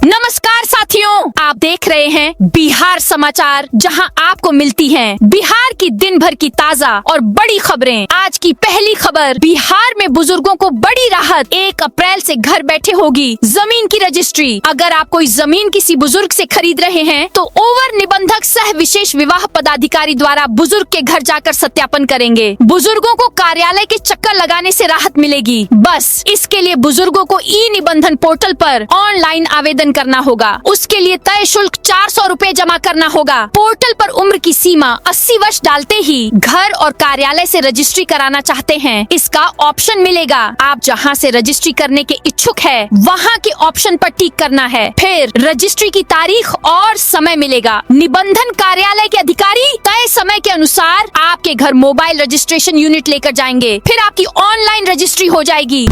नमस्कार साथियों, आप देख रहे हैं बिहार समाचार, जहां आपको मिलती हैं बिहार की दिन भर की ताजा और बड़ी खबरें। आज की पहली खबर, बिहार में बुजुर्गों को बड़ी राहत, 1 अप्रैल से घर बैठे होगी जमीन की रजिस्ट्री। अगर आप कोई जमीन किसी बुजुर्ग से खरीद रहे हैं तो ओवर निबंधक सह विशेष विवाह पदाधिकारी द्वारा बुजुर्ग के घर जाकर सत्यापन करेंगे। बुजुर्गों को कार्यालय के चक्कर लगाने से राहत मिलेगी। बस इसके लिए बुजुर्गों को ई निबंधन पोर्टल पर ऑनलाइन आवेदन करना होगा। उसके लिए तय शुल्क 400 रुपए जमा करना होगा। पोर्टल पर उम्र की सीमा 80 वर्ष डालते ही घर और कार्यालय से रजिस्ट्री कराना चाहते हैं, इसका ऑप्शन मिलेगा। आप जहां से रजिस्ट्री करने के इच्छुक है वहां के ऑप्शन पर टिक करना है। फिर रजिस्ट्री की तारीख और समय मिलेगा। निबंधन कार्यालय के अधिकारी तय समय के अनुसार आपके घर मोबाइल रजिस्ट्रेशन यूनिट लेकर जाएंगे। फिर आपकी ऑनलाइन रजिस्ट्री हो जाएगी।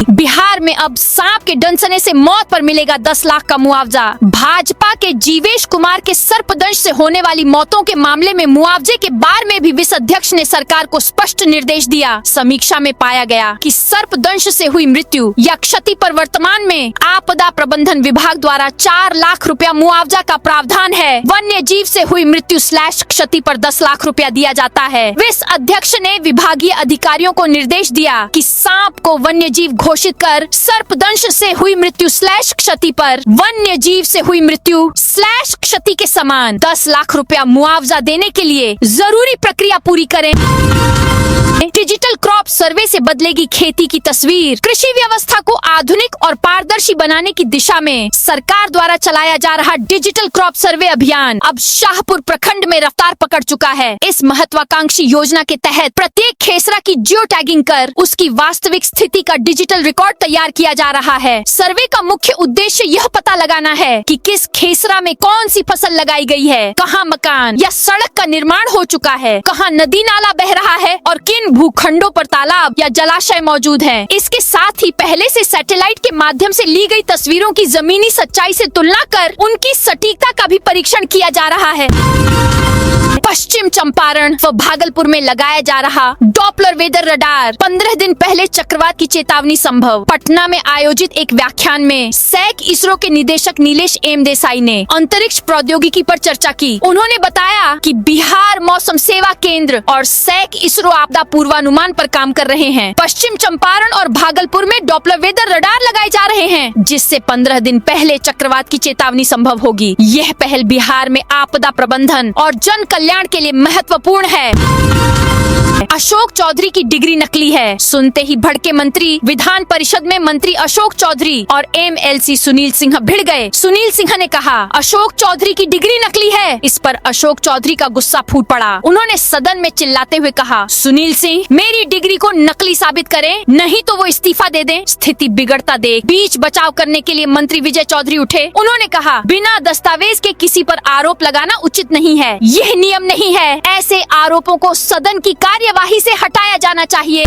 बिहार में अब सांप के डंसने से मौत पर मिलेगा 10 लाख का मुआवजा। भाजपा के जीवेश कुमार के सर्पदंश से होने वाली मौतों के मामले में मुआवजे के बारे में भी विस अध्यक्ष ने सरकार को स्पष्ट निर्देश दिया। समीक्षा में पाया गया कि सर्पदंश से हुई मृत्यु या क्षति पर वर्तमान में आपदा प्रबंधन विभाग द्वारा 4 लाख रुपया मुआवजा का प्रावधान है। वन्य जीव से हुई मृत्यु / क्षति पर 10 लाख रुपया दिया जाता है। विस अध्यक्ष ने विभागीय अधिकारियों को निर्देश दिया कि सांप को वन्य जीव घोषित कर सर्पदंश से हुई मृत्यु / क्षति पर वन्य जीव से हुई मृत्यु / क्षति के समान 10 लाख रुपया मुआवजा देने के लिए जरूरी प्रक्रिया पूरी करें। डिजिटल क्रॉप सर्वे से बदलेगी खेती की तस्वीर। कृषि व्यवस्था को आधुनिक और पारदर्शी बनाने की दिशा में सरकार द्वारा चलाया जा रहा डिजिटल क्रॉप सर्वे अभियान अब शाहपुर प्रखंड में रफ्तार पकड़ चुका है। इस महत्वाकांक्षी योजना के तहत प्रत्येक खेसरा की जियो टैगिंग कर उसकी वास्तविक स्थिति का डिजिटल रिकॉर्ड तैयार किया जा रहा है। सर्वे का मुख्य उद्देश्य यह पता लगाना है कि किस खेसरा में कौन सी फसल लगाई गई है, कहाँ मकान या सड़क का निर्माण हो चुका है, कहाँ नदी नाला बह रहा है और किन भूखंडों पर तालाब या जलाशय मौजूद हैं। इसके साथ ही पहले से सैटेलाइट के माध्यम से ली गई तस्वीरों की जमीनी सच्चाई से तुलना कर उनकी सटीकता का भी परीक्षण किया जा रहा है। पश्चिम चंपारण व भागलपुर में लगाया जा रहा डॉपलर वेदर रडार। 15 दिन पहले चक्रवात की चेतावनी संभव। पटना में आयोजित एक व्याख्यान में सैक इसरो के निदेशक नीलेश एम देसाई ने अंतरिक्ष प्रौद्योगिकी पर चर्चा की। उन्होंने बताया कि बिहार मौसम सेवा केंद्र और सैक इसरो आपदा पूर्वानुमान पर काम कर रहे हैं। पश्चिम चंपारण और भागलपुर में डॉपलर वेदर रडार लगाए जा रहे हैं, जिससे 15 दिन पहले चक्रवात की चेतावनी संभव होगी। यह पहल बिहार में आपदा प्रबंधन और जन कल्याण के लिए महत्वपूर्ण है। अशोक चौधरी की डिग्री नकली है, सुनते ही भड़के मंत्री। विधान परिषद में मंत्री अशोक चौधरी और MLC सुनील सिन्हा भिड़ गए। सुनील सिन्हा ने कहा अशोक चौधरी की डिग्री नकली है। इस पर अशोक चौधरी का गुस्सा फूट पड़ा। उन्होंने सदन में चिल्लाते हुए कहा, सुनील सिंह मेरी डिग्री को नकली साबित करें, नहीं तो वो इस्तीफा दे दें। स्थिति बिगड़ता देख बीच बचाव करने के लिए मंत्री विजय चौधरी उठे। उन्होंने कहा बिना दस्तावेज के किसी पर आरोप लगाना उचित नहीं है, यह नियम नहीं है। ऐसे आरोपों को सदन की कार्यवाही से हटाया जाना चाहिए।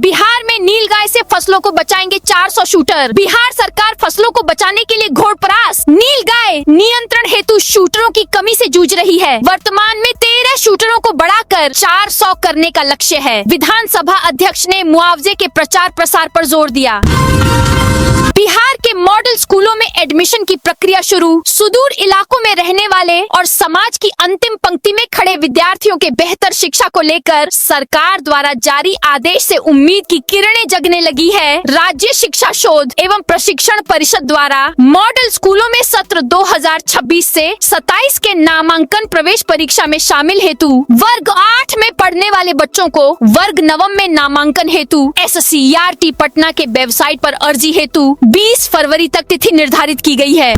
बिहार में नीलगाय से फसलों को बचाएंगे 400 शूटर। बिहार सरकार फसलों को बचाने के लिए घोर प्रयास। नीलगाय नियंत्रण हेतु शूटरों की कमी से जूझ रही है। वर्तमान में 13 शूटरों को बढ़ाकर 400 करने का लक्ष्य है। विधानसभा अध्यक्ष ने मुआवजे के प्रचार प्रसार पर जोर दिया। बिहार के मॉडल स्कूलों में एडमिशन की प्रक्रिया शुरू। सुदूर इलाकों में रहने वाले और समाज की अंतिम पंक्ति में खड़े विद्यार्थियों के बेहतर शिक्षा को लेकर सरकार द्वारा जारी आदेश से उम्मीद की किरणें जगने लगी है। राज्य शिक्षा शोध एवं प्रशिक्षण परिषद द्वारा मॉडल स्कूलों में सत्र 2026 से 27 के नामांकन प्रवेश परीक्षा में शामिल हेतु वर्ग 8 में पढ़ने वाले बच्चों को वर्ग 9 में नामांकन हेतु SCERT पटना के वेबसाइट पर अर्जी हेतु 20 फरवरी तक तिथि निर्धारित की गई है।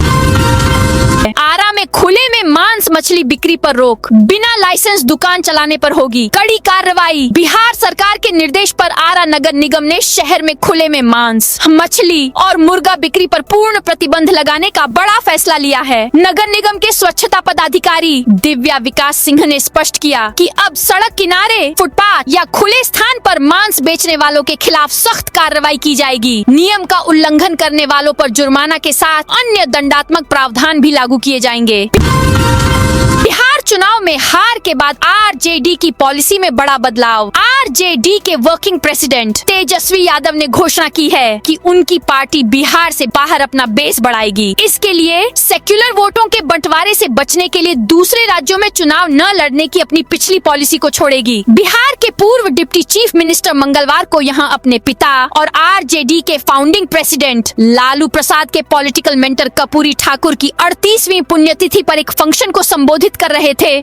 आरा में खुले में मांस मछली बिक्री पर रोक, बिना लाइसेंस दुकान चलाने पर होगी कड़ी कार्रवाई। बिहार सरकार के निर्देश पर आरा नगर निगम ने शहर में खुले में मांस, मछली और मुर्गा बिक्री पर पूर्ण प्रतिबंध लगाने का बड़ा फैसला लिया है। नगर निगम के स्वच्छता पदाधिकारी दिव्या विकास सिंह ने स्पष्ट किया कि अब सड़क किनारे, फुटपाथ या खुले स्थान पर मांस बेचने वालों के खिलाफ सख्त कार्रवाई की जाएगी। नियम का उल्लंघन करने वालों पर जुर्माना के साथ अन्य दंडात्मक प्रावधान भी लागू किए जाएंगे। बिहार चुनाव में हार के बाद आरजेडी की पॉलिसी में बड़ा बदलाव। आरजेडी के वर्किंग प्रेसिडेंट तेजस्वी यादव ने घोषणा की है कि उनकी पार्टी बिहार से बाहर अपना बेस बढ़ाएगी। इसके लिए सेक्युलर वोटों के बंटवारे से बचने के लिए दूसरे राज्यों में चुनाव न लड़ने की अपनी पिछली पॉलिसी को छोड़ेगी। बिहार के पूर्व डिप्टी चीफ मिनिस्टर मंगलवार को यहां अपने पिता और आरजेडी के फाउंडिंग प्रेसिडेंट लालू प्रसाद के पॉलिटिकल मेंटर कर्पूरी ठाकुर की 38वीं पुण्यतिथि पर एक फंक्शन को संबोधित कर रहे थे।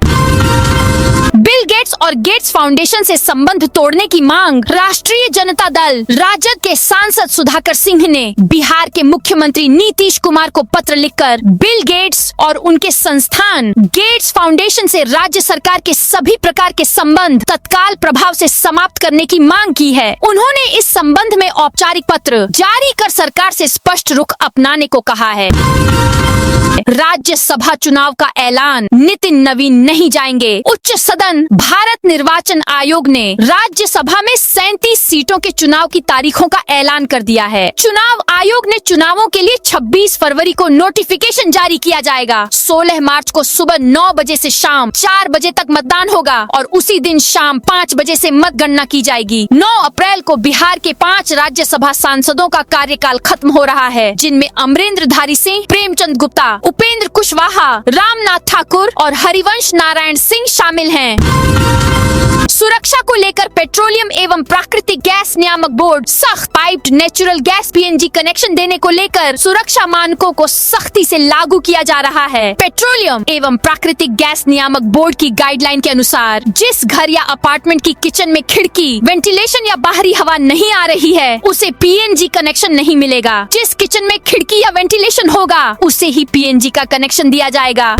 बिल गेट्स और गेट्स फाउंडेशन से संबंध तोड़ने की मांग। राष्ट्रीय जनता दल राजद के सांसद सुधाकर सिंह ने बिहार के मुख्यमंत्री नीतीश कुमार को पत्र लिखकर बिल गेट्स और उनके संस्थान गेट्स फाउंडेशन से राज्य सरकार के सभी प्रकार के संबंध तत्काल प्रभाव से समाप्त करने की मांग की है। उन्होंने इस संबंध में औपचारिक पत्र जारी कर सरकार से स्पष्ट रुख अपनाने को कहा है। राज्यसभा चुनाव का ऐलान, नितिन नवीन नहीं जाएंगे। उच्च सदन भारत निर्वाचन आयोग ने राज्यसभा में 37 सीटों के चुनाव की तारीखों का ऐलान कर दिया है। चुनाव आयोग ने चुनावों के लिए 26 फरवरी को नोटिफिकेशन जारी किया जाएगा। 16 मार्च को सुबह 9 बजे से शाम 4 बजे तक मतदान होगा और उसी दिन शाम 5 बजे से मतगणना की जाएगी। 9 अप्रैल को बिहार के 5 राज्यसभा सांसदों का कार्यकाल खत्म हो रहा है, जिनमें अमरेंद्रधारी सिंह, प्रेमचंद गुप्ता, उपेंद्र कुशवाहा, रामनाथ ठाकुर और हरिवंश नारायण सिंह शामिल हैं। सुरक्षा को लेकर पेट्रोलियम एवं प्राकृतिक गैस नियामक बोर्ड सख्त। Piped natural gas PNG connection देने को लेकर सुरक्षा मानकों को सख्ती से लागू किया जा रहा है। पेट्रोलियम एवं प्राकृतिक गैस नियामक बोर्ड की गाइडलाइन के अनुसार जिस घर या अपार्टमेंट की किचन में खिड़की, वेंटिलेशन या बाहरी हवा नहीं आ रही है, उसे पीएनजी कनेक्शन नहीं मिलेगा। जिस किचन में खिड़की या वेंटिलेशन होगा, उसे ही पीएनजी का कनेक्शन दिया जाएगा।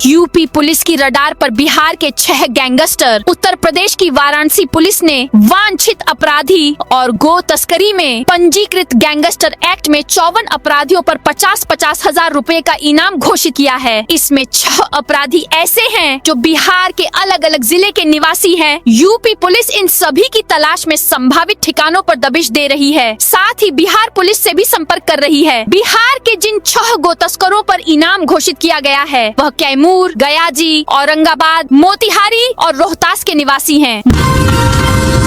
यूपी पुलिस की रडार पर बिहार के 6 गैंगस्टर। उत्तर प्रदेश की वाराणसी पुलिस ने वांछित अपराधी और गो तस्करी में पंजीकृत गैंगस्टर एक्ट में 54 अपराधियों पर 50-50 हजार रुपए का इनाम घोषित किया है। इसमें 6 अपराधी ऐसे हैं जो बिहार के अलग अलग जिले के निवासी हैं। यूपी पुलिस इन सभी की तलाश में संभावित ठिकानों पर दबिश दे रही है। साथ ही बिहार पुलिस से भी संपर्क कर रही है। बिहार के जिन 6 गो तस्करों पर इनाम घोषित किया गया है, वह कैमूर, गयाजी, औरंगाबाद, मोतिहारी और रोहतास के निवासी हैं।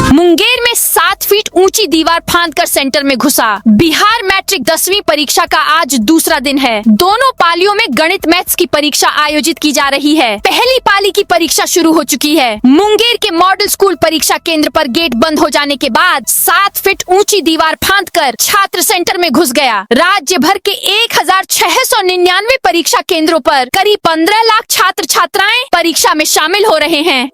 मुंगेर में 7 फीट ऊंची दीवार फांदकर सेंटर में घुसा। बिहार मैट्रिक 10वीं परीक्षा का आज दूसरा दिन है। दोनों पालियों में गणित मैथ्स की परीक्षा आयोजित की जा रही है। पहली पाली की परीक्षा शुरू हो चुकी है। मुंगेर के मॉडल स्कूल परीक्षा केंद्र पर गेट बंद हो जाने के बाद 7 फीट ऊंची दीवार फांदकर छात्र सेंटर में घुस गया। राज्य भर के 1699 परीक्षा केंद्रों पर करीब 15 लाख छात्र छात्राएं परीक्षा में शामिल हो रहे हैं।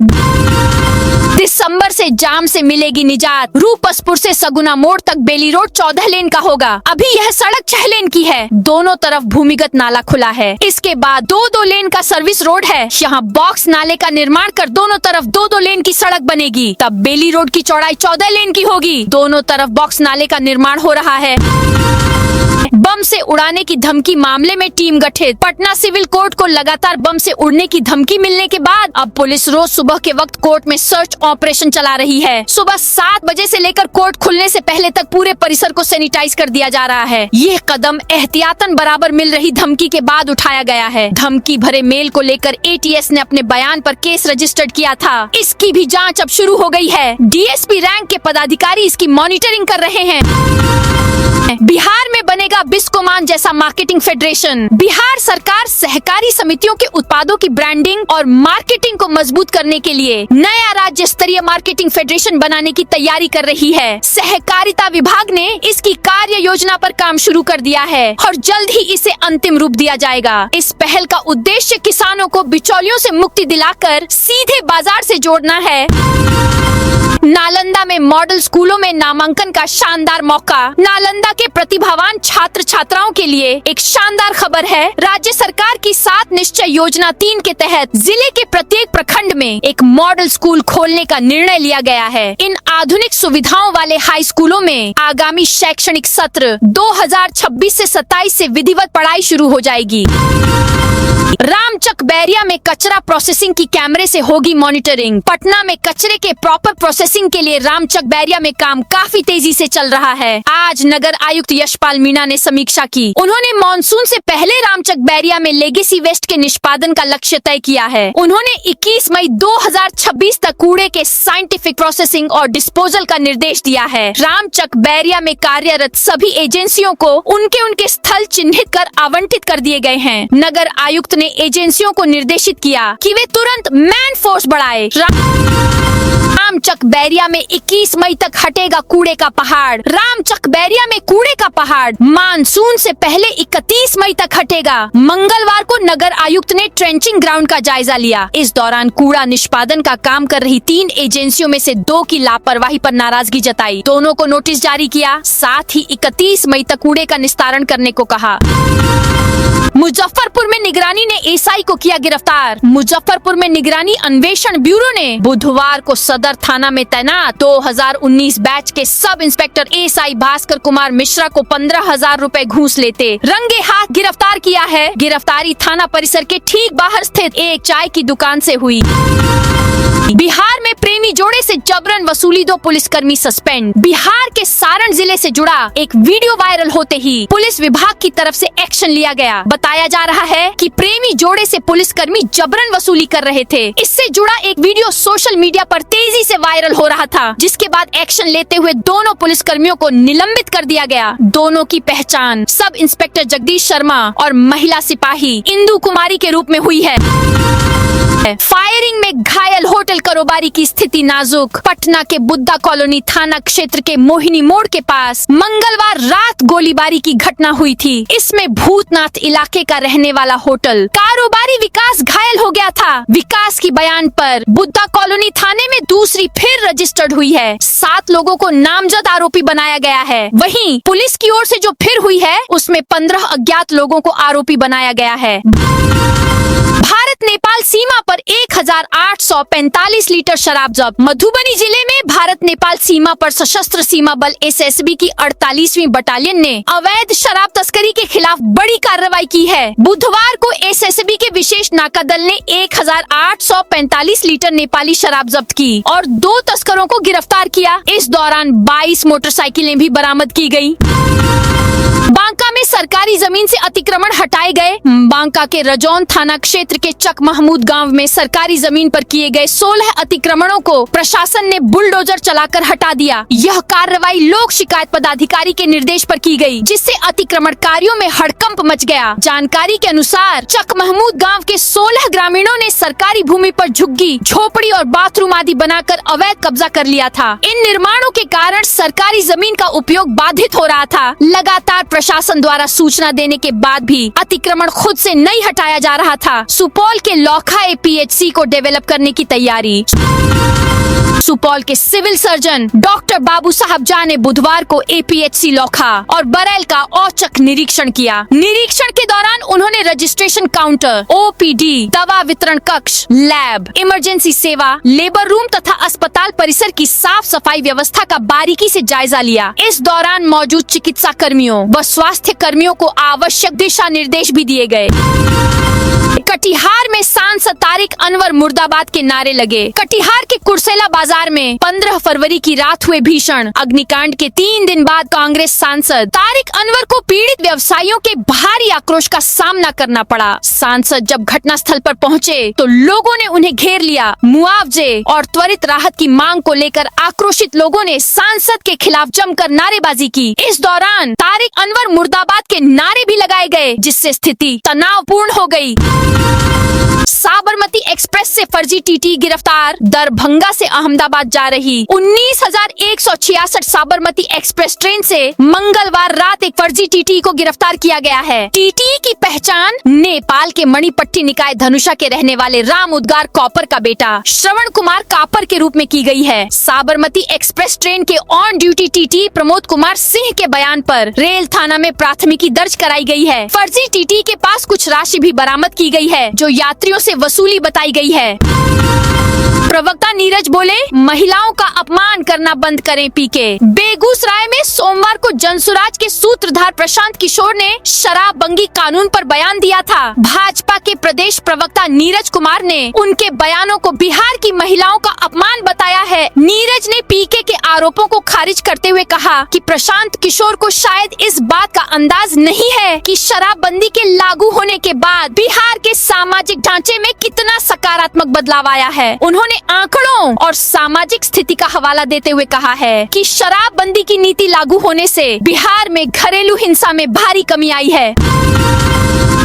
दिसंबर से जाम से मिलेगी निजात। रूपसपुर से सगुना मोड़ तक बेली रोड 14 लेन का होगा। अभी यह सड़क 6 लेन की है। दोनों तरफ भूमिगत नाला खुला है। इसके बाद 2-2 लेन का सर्विस रोड है। यहाँ बॉक्स नाले का निर्माण कर दोनों तरफ 2-2 लेन की सड़क बनेगी। तब बेली रोड की चौड़ाई 14 लेन की होगी। दोनों तरफ बॉक्स नाले का निर्माण हो रहा है। बम से उड़ाने की धमकी मामले में टीम गठित। पटना सिविल कोर्ट को लगातार बम से उड़ने की धमकी मिलने के बाद अब पुलिस रोज सुबह के वक्त कोर्ट में सर्च ऑपरेशन चला रही है। सुबह 7 बजे से लेकर कोर्ट खुलने से पहले तक पूरे परिसर को सैनिटाइज कर दिया जा रहा है। ये कदम एहतियातन बराबर मिल रही धमकी के बाद उठाया गया है। धमकी भरे मेल को लेकर एटीएस ने अपने बयान पर केस रजिस्टर्ड किया था। इसकी भी जाँच अब शुरू हो गई है। डीएसपी रैंक के पदाधिकारी इसकी मॉनिटरिंग कर रहे हैं। बिहार में बनेगा बिस्कोमान जैसा मार्केटिंग फेडरेशन। बिहार सरकार सहकारी समितियों के उत्पादों की ब्रांडिंग और मार्केटिंग को मजबूत करने के लिए नया राज्य स्तरीय मार्केटिंग फेडरेशन बनाने की तैयारी कर रही है। सहकारिता विभाग ने इसकी कार्य योजना पर काम शुरू कर दिया है और जल्द ही इसे अंतिम रूप दिया जाएगा। इस पहल का उद्देश्य किसानों को बिचौलियों से मुक्ति दिलाकर सीधे बाजार से जोड़ना है। नालंदा में मॉडल स्कूलों में नामांकन का शानदार मौका। नालंदा के प्रतिभावान छात्र छात्राओं के लिए एक शानदार खबर है। राज्य सरकार की 7 निश्चय योजना 3 के तहत जिले के प्रत्येक प्रखंड में एक मॉडल स्कूल खोलने का निर्णय लिया गया है। इन आधुनिक सुविधाओं वाले हाई स्कूलों में आगामी शैक्षणिक सत्र 2026 से 27 से विधिवत पढ़ाई शुरू हो जाएगी। रामचक बैरिया में कचरा प्रोसेसिंग की कैमरे से होगी मॉनिटरिंग। पटना में कचरे के प्रॉपर प्रोसेसिंग के लिए रामचक बैरिया में काम काफी तेजी से चल रहा है। आज नगर आयुक्त यशपाल मीणा ने समीक्षा की। उन्होंने मानसून से पहले रामचक बैरिया में लेगेसी वेस्ट के निष्पादन का लक्ष्य तय किया है। उन्होंने 21 मई 2026 तक कूड़े के साइंटिफिक प्रोसेसिंग और डिस्पोजल का निर्देश दिया है। रामचक बैरिया में कार्यरत सभी एजेंसियों को उनके स्थल चिन्हित कर आवंटित कर दिए गए हैं। नगर आयुक्त ने एजेंसियों को निर्देशित किया कि वे तुरंत मैन फोर्स बढ़ाए। रामचक बैरिया में 21 मई तक हटेगा कूड़े का पहाड़। रामचक बैरिया में कूड़े का पहाड़ मानसून से पहले 31 मई तक हटेगा। मंगलवार को नगर आयुक्त ने ट्रेंचिंग ग्राउंड का जायजा लिया। इस दौरान कूड़ा निष्पादन का काम कर रही 3 एजेंसियों में से 2 की लापरवाही पर नाराजगी जताई। दोनों को नोटिस जारी किया। साथ ही 31 मई तक कूड़े का निस्तारण करने को कहा। मुजफ्फरपुर में निगरानी ने एसआई को किया गिरफ्तार। मुजफ्फरपुर में निगरानी अन्वेषण ब्यूरो ने बुधवार को सदर थाना में तैनात 2019 बैच के sub inspector SI Bhaskar Kumar Mishra को 15,000 रुपए घूस लेते रंगे हाथ गिरफ्तार किया है। गिरफ्तारी थाना परिसर के ठीक बाहर स्थित एक चाय की दुकान से हुई। बिहार में प्रेमी जोड़े से जबरन वसूली 2 पुलिसकर्मी सस्पेंड। बिहार के सारण जिले से जुड़ा एक वीडियो वायरल होते ही पुलिस विभाग की तरफ से एक्शन लिया गया। बताया जा रहा है कि प्रेमी जोड़े से पुलिसकर्मी जबरन वसूली कर रहे थे। इससे जुड़ा एक वीडियो सोशल मीडिया पर तेजी से वायरल हो रहा था, जिसके बाद एक्शन लेते हुए दोनों पुलिसकर्मियों को निलंबित कर दिया गया। दोनों की पहचान सब इंस्पेक्टर जगदीश शर्मा और महिला सिपाही इंदु कुमारी के रूप में हुई है। फायरिंग में घायल होटल कारोबारी की स्थिति नाजुक। पटना के बुद्धा कॉलोनी थाना क्षेत्र के मोहिनी मोड़ के पास मंगलवार रात गोलीबारी की घटना हुई थी। इसमें भूतनाथ इलाके का रहने वाला होटल कारोबारी विकास घायल हो गया था। विकास की बयान पर बुद्धा कॉलोनी थाने में दूसरी फिर रजिस्टर्ड हुई है। 7 लोगों को नामजद आरोपी बनाया गया है। वहीं पुलिस की ओर से जो फिर हुई है उसमें 15 अज्ञात लोगों को आरोपी बनाया गया है। भारत नेपाल सीमा पर 1845 लीटर शराब जब्त। मधुबनी जिले में भारत नेपाल सीमा पर सशस्त्र सीमा बल एसएसबी की 48वीं बटालियन ने अवैध शराब तस्करी के खिलाफ बड़ी कार्रवाई की है। बुधवार को एसएसबी के विशेष नाका दल ने 1845 लीटर नेपाली शराब जब्त की और 2 तस्करों को गिरफ्तार किया। इस दौरान 22 मोटरसाइकिलें भी बरामद की गयी। बांका में सरकारी जमीन से अतिक्रमण हटाए गए। बांका के रजौन थाना क्षेत्र के चक महमूद गांव में सरकारी जमीन पर किए गए 16 अतिक्रमणों को प्रशासन ने बुलडोजर चलाकर हटा दिया। यह कार्रवाई लोक शिकायत पदाधिकारी के निर्देश पर की गई, जिससे अतिक्रमणकारियों में हड़कंप मच गया। जानकारी के अनुसार चक महमूद गांव के 16 ग्रामीणों ने सरकारी भूमि पर झुग्गी, झोपड़ी और बाथरूम आदि बनाकर अवैध कब्जा कर लिया था। इन निर्माणों के कारण सरकारी जमीन का उपयोग बाधित हो रहा था। लगातार प्रशासन द्वारा सूचना देने के बाद भी अतिक्रमण खुद से नहीं हटाया जा रहा था। सुपौल के लौखा एपीएचसी को डेवलप करने की तैयारी। सुपौल के सिविल सर्जन डॉक्टर बाबू साहब जा ने बुधवार को एपीएचसी लौखा और बरेल का औचक निरीक्षण किया। निरीक्षण के दौरान उन्होंने रजिस्ट्रेशन काउंटर, ओपीडी, दवा वितरण कक्ष, लैब, इमरजेंसी सेवा, लेबर रूम तथा अस्पताल परिसर की साफ सफाई व्यवस्था का बारीकी से जायजा लिया। इस दौरान मौजूद चिकित्सा कर्मियों व स्वास्थ्य कर्मियों को आवश्यक दिशा निर्देश भी दिए गए। कटिहार में सांसद तारिक अनवर मुर्दाबाद के नारे लगे। कटिहार के कुर्सेला बाजार में 15 फरवरी की रात हुए भीषण अग्निकांड के 3 दिन बाद कांग्रेस सांसद तारिक अनवर को पीड़ित व्यवसायियों के भारी आक्रोश का सामना करना पड़ा। सांसद जब घटनास्थल पर पहुंचे तो लोगों ने उन्हें घेर लिया। मुआवजे और त्वरित राहत की मांग को लेकर आक्रोशित लोगों ने सांसद के खिलाफ जमकर नारेबाजी की। इस दौरान तारिक अनवर मुर्दाबाद के नारे भी लगाए गए, जिससे स्थिति तनावपूर्ण हो गई। साबरमती एक्सप्रेस से फर्जी टीटी गिरफ्तार। दरभंगा से अहमदाबाद जा रही 19,166 साबरमती एक्सप्रेस ट्रेन से मंगलवार रात एक फर्जी टीटी को गिरफ्तार किया गया है। टीटी की पहचान नेपाल के मणिपट्टी निकाय धनुषा के रहने वाले राम उद्गार कॉपर का बेटा श्रवण कुमार कापर के रूप में की गई है। साबरमती एक्सप्रेस ट्रेन के on duty TT Pramod Kumar Singh के बयान पर रेल थाना में प्राथमिकी दर्ज कराई गई है। फर्जी टीटी के पास कुछ राशि भी बरामद की गई है, जो यात्रियों से वसूली बताई गई है। प्रवक्ता नीरज बोले, महिलाओं का अपमान करना बंद करें पीके। बेगूसराय में सोमवार को जनसुराज के सूत्रधार प्रशांत किशोर ने शराबबंदी कानून पर बयान दिया था। भाजपा के प्रदेश प्रवक्ता नीरज कुमार ने उनके बयानों को बिहार की महिलाओं का अपमान बताया है। नीरज ने पीके के आरोपों को खारिज करते हुए कहा कि प्रशांत किशोर को शायद इस बात का अंदाज नहीं है कि शराबबंदी के लागू होने के बाद बिहार के सामाजिक ढांचे में कितना सकारात्मक बदलाव आया है। उन्होंने आंकड़ों और सामाजिक स्थिति का हवाला देते हुए कहा है कि शराबबंदी की नीति लागू होने से बिहार में घरेलू हिंसा में भारी कमी आई है।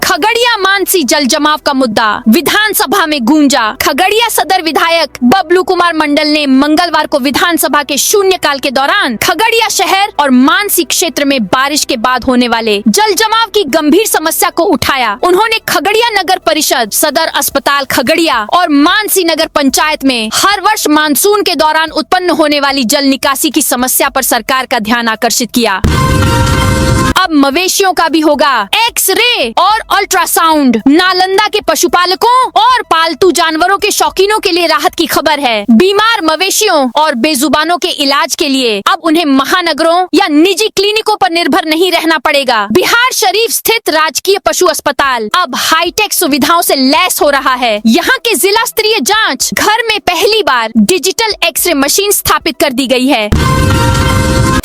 खगड़िया मानसी जल जमाव का मुद्दा विधानसभा में गूंजा। खगड़िया सदर विधायक बबलू कुमार मंडल ने मंगलवार को विधानसभा के शून्यकाल के दौरान खगड़िया शहर और मानसी क्षेत्र में बारिश के बाद होने वाले जल जमाव की गंभीर समस्या को उठाया। उन्होंने खगड़िया नगर परिषद, सदर अस्पताल खगड़िया और मानसी नगर पंचायत में हर वर्ष मानसून के दौरान उत्पन्न होने वाली जल निकासी की समस्या पर सरकार का ध्यान आकर्षित किया। अब मवेशियों का भी होगा एक्स-रे और अल्ट्रासाउंड। नालंदा के पशुपालकों और पालतू जानवरों के शौकीनों के लिए राहत की खबर है। बीमार मवेशियों और बेजुबानों के इलाज के लिए अब उन्हें महानगरों या निजी क्लिनिकों पर निर्भर नहीं रहना पड़ेगा। बिहार शरीफ स्थित राजकीय पशु अस्पताल अब हाईटेक सुविधाओं से लैस हो रहा है। यहाँ के जिला स्तरीय जाँच घर में पहली बार डिजिटल एक्स-रे मशीन स्थापित कर दी गई है।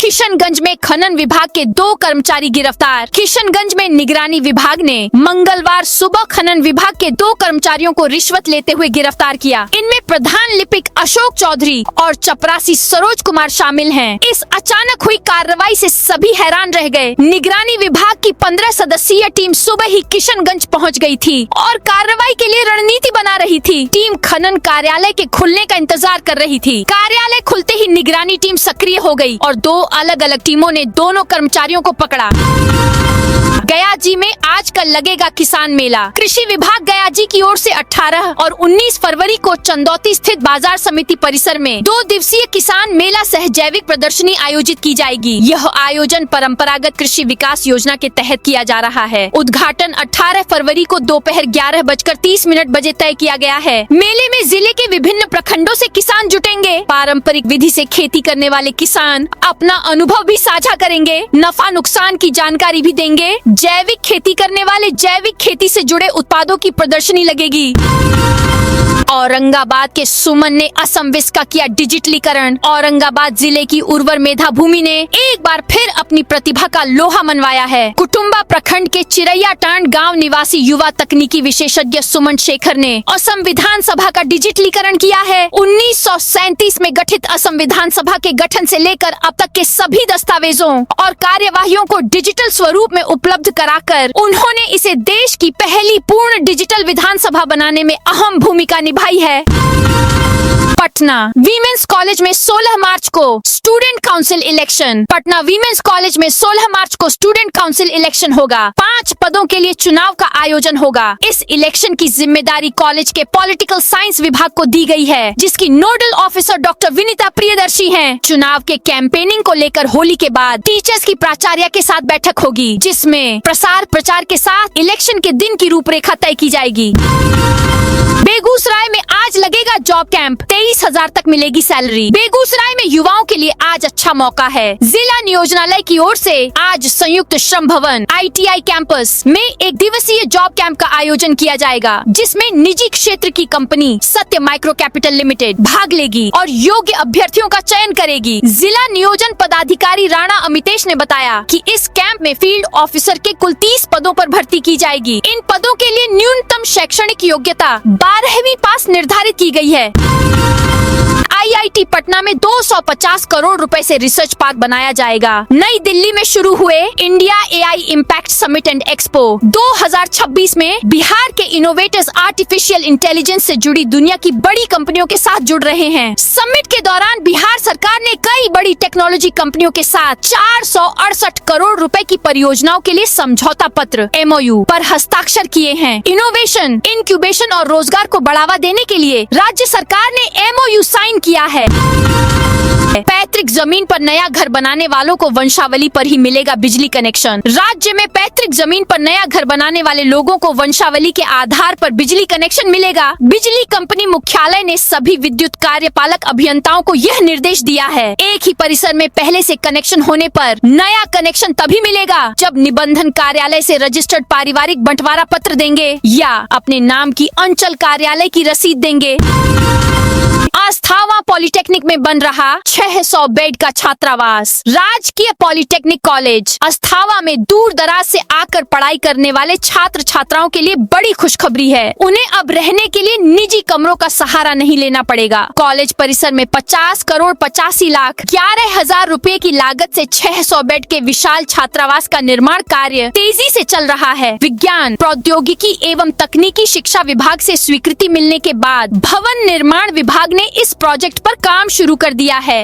किशनगंज में खनन विभाग के 2 कर्मचारी गिरफ्तार। किशनगंज में निगरानी विभाग ने मंगलवार सुबह खनन विभाग के 2 कर्मचारियों को रिश्वत लेते हुए गिरफ्तार किया। इनमें प्रधान लिपिक अशोक चौधरी और चपरासी सरोज कुमार शामिल हैं। इस अचानक हुई कार्रवाई से सभी हैरान रह गए। निगरानी विभाग की 15 सदस्यीय टीम सुबह ही किशनगंज पहुंच गई थी और कार्रवाई के लिए रणनीति बना रही थी। टीम खनन कार्यालय के खुलने का इंतजार कर रही थी। कार्यालय खुलते ही निगरानी टीम सक्रिय हो गई और 2 अलग अलग टीमों ने दोनों कर्मचारियों को पकड़ा। गया जी में आज कल लगेगा किसान मेला। कृषि विभाग गया जी की ओर से 18 और 19 फरवरी को चंदौती स्थित बाजार समिति परिसर में 2 दिवसीय किसान मेला सह जैविक प्रदर्शनी आयोजित की जाएगी। यह आयोजन परंपरागत कृषि विकास योजना के तहत किया जा रहा है। उद्घाटन 18 फरवरी को दोपहर 11:30 बजे तय किया गया है। मेले में जिले के विभिन्न प्रखंडों से किसान जुटेंगे। पारंपरिक विधि से खेती करने वाले किसान अपना अनुभव भी साझा करेंगे, नफा नुकसान की जानकारी भी देंगे। जैविक खेती करने वाले जैविक खेती से जुड़े उत्पादों की प्रदर्शनी लगेगी। औरंगाबाद के सुमन ने असम विस का किया डिजिटलीकरण। औरंगाबाद जिले की उर्वर मेधा भूमि ने एक बार फिर अपनी प्रतिभा का लोहा मनवाया है। कुटुम्बा प्रखंड के चिरैयाटांड गांव निवासी युवा तकनीकी विशेषज्ञ सुमन शेखर ने असम विधानसभा का डिजिटलीकरण किया है। 1937 में गठित असम विधानसभा के गठन से लेकर अब तक के सभी दस्तावेजों और कार्यवाहियों को डिजिटल स्वरूप में उपलब्ध कराकर उन्होंने इसे देश की पहली पूर्ण डिजिटल विधानसभा बनाने में अहम भूमिका निभाई है। पटना वीमेंस कॉलेज में 16 मार्च को student council election. Patna women's college में 16 मार्च को स्टूडेंट काउंसिल इलेक्शन होगा। 5 पदों के लिए चुनाव का आयोजन होगा। इस इलेक्शन की जिम्मेदारी कॉलेज के पॉलिटिकल साइंस विभाग को दी गई है, जिसकी nodal officer doctor Vinita Priyadarshi हैं। चुनाव के कैंपेनिंग को लेकर होली के बाद टीचर्स की प्राचार्य के साथ बैठक होगी, जिसमें प्रसार प्रचार के साथ इलेक्शन के दिन की रूपरेखा तय की जाएगी। बेगूसराय में आज लगेगा जॉब कैंप। 23,000 तक मिलेगी सैलरी। बेगूसराय में युवाओं के लिए आज अच्छा मौका है। जिला नियोजनालय की ओर से आज संयुक्त श्रम भवन ITI कैंपस में 1 दिवसीय जॉब कैंप का आयोजन किया जाएगा, जिसमें निजी क्षेत्र की कंपनी सत्य माइक्रो कैपिटल लिमिटेड भाग लेगी और योग्य अभ्यर्थियों का चयन करेगी। जिला नियोजन पदाधिकारी राणा अमितेश ने बताया कि इस कैंप में फील्ड ऑफिसर के कुल 30 पदों पर भर्ती की जाएगी। इन पदों के लिए न्यूनतम शैक्षणिक योग्यता 12वीं पास निर्धारित की गई है। IIT पटना में 250 करोड़ रुपए से रिसर्च पार्क बनाया जाएगा। नई दिल्ली में शुरू हुए India AI impact summit and expo 2026 में बिहार के इनोवेटर्स आर्टिफिशियल इंटेलिजेंस से जुड़ी दुनिया की बड़ी कंपनियों के साथ जुड़ रहे हैं। समिट के दौरान बिहार सरकार ने कई बड़ी टेक्नोलॉजी कंपनियों के साथ 468 करोड़ रुपए की परियोजनाओं के लिए समझौता पत्र MOU पर हस्ताक्षर किए हैं। इनोवेशन, इंक्यूबेशन और रोजगार को बढ़ावा देने के लिए लिए राज्य सरकार ने MOU साइन किया है। पैतृक जमीन पर नया घर बनाने वालों को वंशावली पर ही मिलेगा बिजली कनेक्शन। राज्य में पैतृक जमीन पर नया घर बनाने वाले लोगों को वंशावली के आधार पर बिजली कनेक्शन मिलेगा। बिजली कंपनी मुख्यालय ने सभी विद्युत कार्यपालक अभियंताओं को यह निर्देश दिया है। एक ही परिसर में पहले से कनेक्शन होने पर नया कनेक्शन तभी मिलेगा जब निबंधन कार्यालय से रजिस्टर्ड पारिवारिक बंटवारा पत्र देंगे या अपने नाम की अंचल कार्यालय की रसीद देंगे। अस्थावा पॉलिटेक्निक में बन रहा 600 बेड का छात्रावास। राजकीय पॉलिटेक्निक कॉलेज अस्थावा में दूर दराज से आकर पढ़ाई करने वाले छात्र छात्राओं के लिए बड़ी खुशखबरी है। उन्हें अब रहने के लिए निजी कमरों का सहारा नहीं लेना पड़ेगा। कॉलेज परिसर में 50 करोड़ 85 लाख 11,000 रुपए की लागत से 600 बेड के विशाल छात्रावास का निर्माण कार्य तेजी से चल रहा है। विज्ञान प्रौद्योगिकी एवं तकनीकी शिक्षा विभाग से स्वीकृति मिलने के बाद भवन निर्माण विभाग ने इस प्रोजेक्ट पर काम शुरू कर दिया है।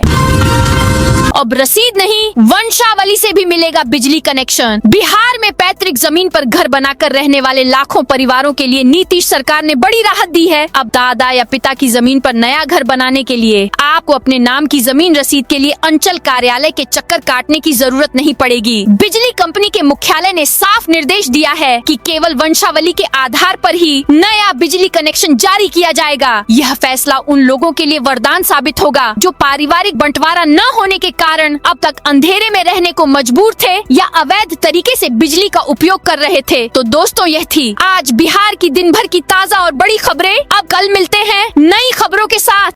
अब रसीद नहीं, वंशावली से भी मिलेगा बिजली कनेक्शन। बिहार में पैतृक जमीन पर घर बनाकर रहने वाले लाखों परिवारों के लिए नीतीश सरकार ने बड़ी राहत दी है। अब दादा या पिता की जमीन पर नया घर बनाने के लिए आपको अपने नाम की जमीन रसीद के लिए अंचल कार्यालय के चक्कर काटने की जरूरत नहीं पड़ेगी। बिजली कंपनी के मुख्यालय ने साफ निर्देश दिया है कि केवल वंशावली के आधार पर ही नया बिजली कनेक्शन जारी किया जाएगा। यह फैसला उन लोगों के लिए वरदान साबित होगा जो पारिवारिक बंटवारा न होने के कारण अब तक अंधेरे में रहने को मजबूर थे या अवैध तरीके से बिजली का उपयोग कर रहे थे। तो दोस्तों, यह थी आज बिहार की दिन भर की ताजा और बड़ी खबरें। अब कल मिलते हैं नई खबरों के साथ।